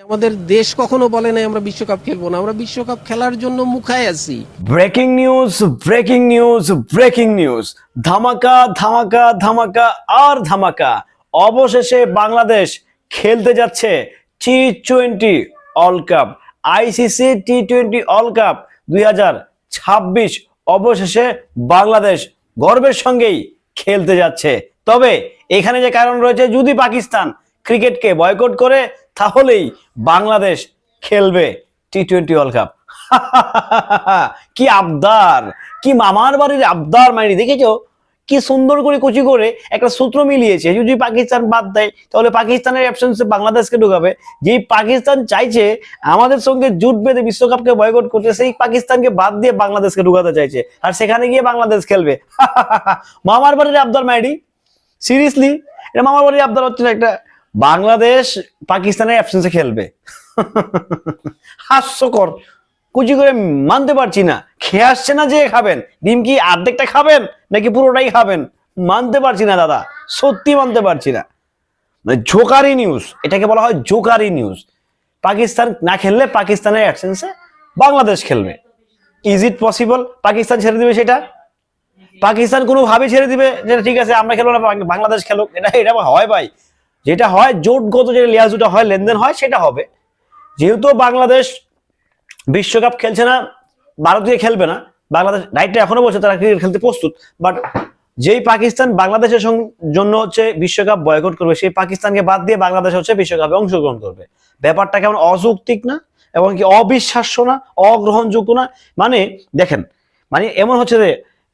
আমাদের দেশ কখনো বলে নাই আমরা বিশ্বকাপ খেলবো না, আমরা বিশ্বকাপ খেলার জন্য মুখায় আছি। Breaking news, breaking news, breaking news, ধামাকা ধামাকা ধামাকা আর ধামাকা। অবশেষে বাংলাদেশ খেলতে যাচ্ছে টি-20 ওয়ার্ল্ড কাপ, আইসিসি টি-20 ওয়ার্ল্ড কাপ 2026। অবশেষে বাংলাদেশ গর্বের সঙ্গেই খেলতে যাচ্ছে। তবে এখানে যে কারণ রয়েছে, যদি পাকিস্তান ক্রিকেটকে বয়কট করে তাহলেই বাংলাদেশ খেলবে টি-20 ওয়ার্ল্ড কাপ। কি আবদার, কি মামার বাড়ির আবদার মাইরি, দেখেছো কি সুন্দর করে কুচি করে একটা সূত্র মিলিয়েছে। যদি পাকিস্তান বাদ দেয় তাহলে পাকিস্তানের অ্যাবসেন্সে বাংলাদেশকে ঢুকাবে। যেই পাকিস্তান চাইছে আমাদের সঙ্গে জুট বেঁধে বিশ্বকাপকে বয়কট করতে, সেই পাকিস্তানকে বাদ দিয়ে বাংলাদেশকে ঢুকাতে চাইছে, আর সেখানে গিয়ে বাংলাদেশ খেলবে। মামার বাড়ির আবদার মাইরি, সিরিয়াসলি এটা মামার বাড়ির আবদার হচ্ছে না, একটা বাংলাদেশ পাকিস্তানের অ্যাবসেন্সে খেলবে। হাস্যকর, কুচি করে মানতে পারছি না। খেয়ে আসছে না যে খাবেন, ডিম কি অর্ধেকটা খাবেন নাকি পুরোটাই খাবেন, মানতে পারছি না দাদা, সত্যি মানতে পারছি না। মানে জোকারি নিউজ, এটাকে বলা হয় জোকারি নিউজ। পাকিস্তান না খেললে পাকিস্তানের অ্যাবসেন্সে বাংলাদেশ খেলবে। ইজ ইট পসিবল পাকিস্তান ছেড়ে দিবে সেটা? পাকিস্তান কোনোভাবে ছেড়ে দিবে যেটা ঠিক আছে আমরা খেলবো না বাংলাদেশ খেলো? এটা হয় ভাই? যেটা হয় জোটগত যে লিয়াজুটা হয়, লেনদেন হয়, সেটা হবে। যেহেতু বাংলাদেশ বিশ্বকাপ খেলছে না, ভারতীয় খেলবে না, বাংলাদেশ রাইটটা এখনো বলছে তারা ক্রিকেট খেলতে প্রস্তুত, বাট যেই পাকিস্তান বাংলাদেশের জন্য হচ্ছে বিশ্বকাপ বয়কট করবে, সেই পাকিস্তানকে বাদ দিয়ে বাংলাদেশ হচ্ছে বিশ্বকাপে অংশগ্রহণ করবে। ব্যাপারটা কেমন অযৌক্তিক না, এবং কি অবিশ্বাস্য না, অগ্রহণযোগ্য না? মানে দেখেন, মানে এমন হচ্ছে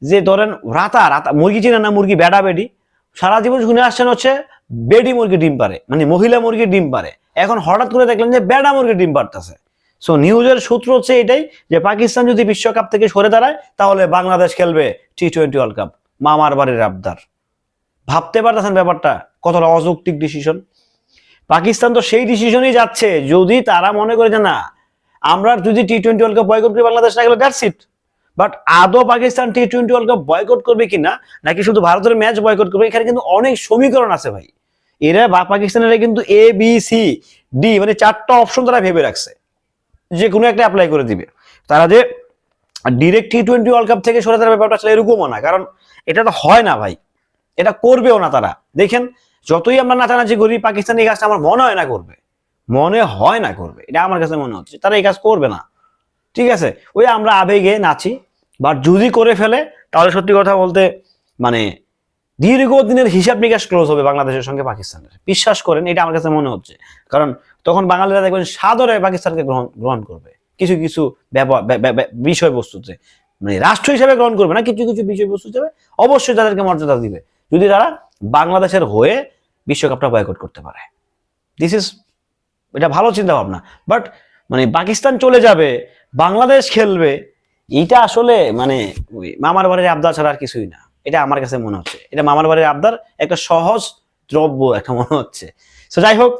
যে ধরেন রাতা মুরগি চিনেন না, মুরগি বেডা বেডি, সারা জীবন শুনে আসছেন হচ্ছে বেডি মুরগি ডিম পারে, মানে মহিলা মুরগি ডিম পারে। এখন হঠাৎ করে দেখলেন যে বেডা মুরগি ডিম পারতেছে। সো নিউজের সূত্র হচ্ছে এটাই, যে পাকিস্তান যদি বিশ্বকাপ থেকে সরে দাঁড়ায় তাহলে বাংলাদেশ খেলবে টি-20 ওয়ার্ল্ড কাপ। মামার বাড়ির আবদার। ভাবতে পারতেছেন ব্যাপারটা কতটা অযৌক্তিক ডিসিশন? পাকিস্তান তো সেই ডিসিশনই যাচ্ছে যদি তারা মনে করে যে না, আমরা যদি টি-20 ওয়ার্ল্ড কাপ বয়কট করি বাংলাদেশ না গেলে দ্যাটস ইট। বাট আদৌ পাকিস্তান টি-20 ওয়ার্ল্ড কাপ বয়কট করবে কিনা, নাকি শুধু ভারতের ম্যাচ বয়কট করবে, এখানে কিন্তু অনেক সমীকরণ আছে ভাই। এরা বা পাকিস্তানেরা কিন্তু এ বি সি ডি মানে 4টা অপশন তারা ভেবে রাখছে, যে কোনো একটা অ্যাপ্লাই করে দিবে। তারা যে ডিরেক্ট টি-20 ওয়ার্ল্ড কাপ থেকে সরে যাওয়ার ব্যাপারটা আসলে এরকমও না, কারণ এটা তো হয় না ভাই, এটা করবেও না তারা। দেখেন যতই আমরা নাচানাচি করি, পাকিস্তান এই কাজটা আমার মনে হয় না করবে, মনে হয় না করবে, এটা আমার কাছে মনে হচ্ছে তারা এই কাজ করবে না। ঠিক আছে, ওই আমরা আবেগে নাচি, বাট যদি করে ফেলে তাহলে সত্যি কথা বলতে মানে দীর্ঘদিনের হিসাব নিকাশ ক্লোজ হবে বাংলাদেশের সঙ্গে পাকিস্তানের। বিশ্বাস করেন, এটা আমার কাছে মনে হচ্ছে। কারণ তখন বাঙালিরা দেখবেন সাদরে পাকিস্তানকে গ্রহণ করবে, কিছু কিছু বিষয়বস্তুতে, মানে রাষ্ট্র হিসেবে গ্রহণ করবে না, কিছু কিছু বিষয়বস্তু হিসেবে অবশ্যই তাদেরকে মর্যাদা দিবে, যদি তারা বাংলাদেশের হয়ে বিশ্বকাপটা বয়কট করতে পারে। দিস ইজ, এটা ভালো চিন্তা ভাবনা। বাট মানে পাকিস্তান চলে যাবে, বাংলাদেশ খেলবে, এইটা আসলে মানে মামার বাড়ির আবদার ছাড়া আর কিছুই না। এটা আমার কাছে মনে হচ্ছে এটা মামার বাড়ির আবদার, একটা সহজ দ্রব্য একটা মনে হচ্ছে। তো যাই হোক,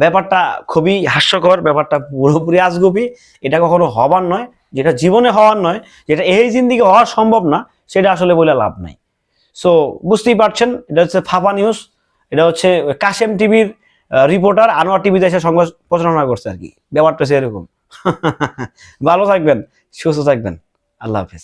ব্যাপারটা খুবই হাস্যকর, ব্যাপারটা পুরোপুরি আজগুবি। এটা কখনো হবার নয়, যেটা জীবনে হওয়ার নয়, যেটা এই জিন্দিগি হওয়া সম্ভব না, সেটা আসলে বলে লাভ নাই। সো বুঝতেই পারছেন, এটা হচ্ছে ফাপা নিউজ, এটা হচ্ছে কাশেম টিভির রিপোর্টার আনোয়ার টিভি দেশে সংবাদ প্রচারণা করছে আর কি। ব্যাপারটা হচ্ছে এরকম। ভালো থাকবেন, সুস্থ থাকবেন, আল্লাহ হাফেজ।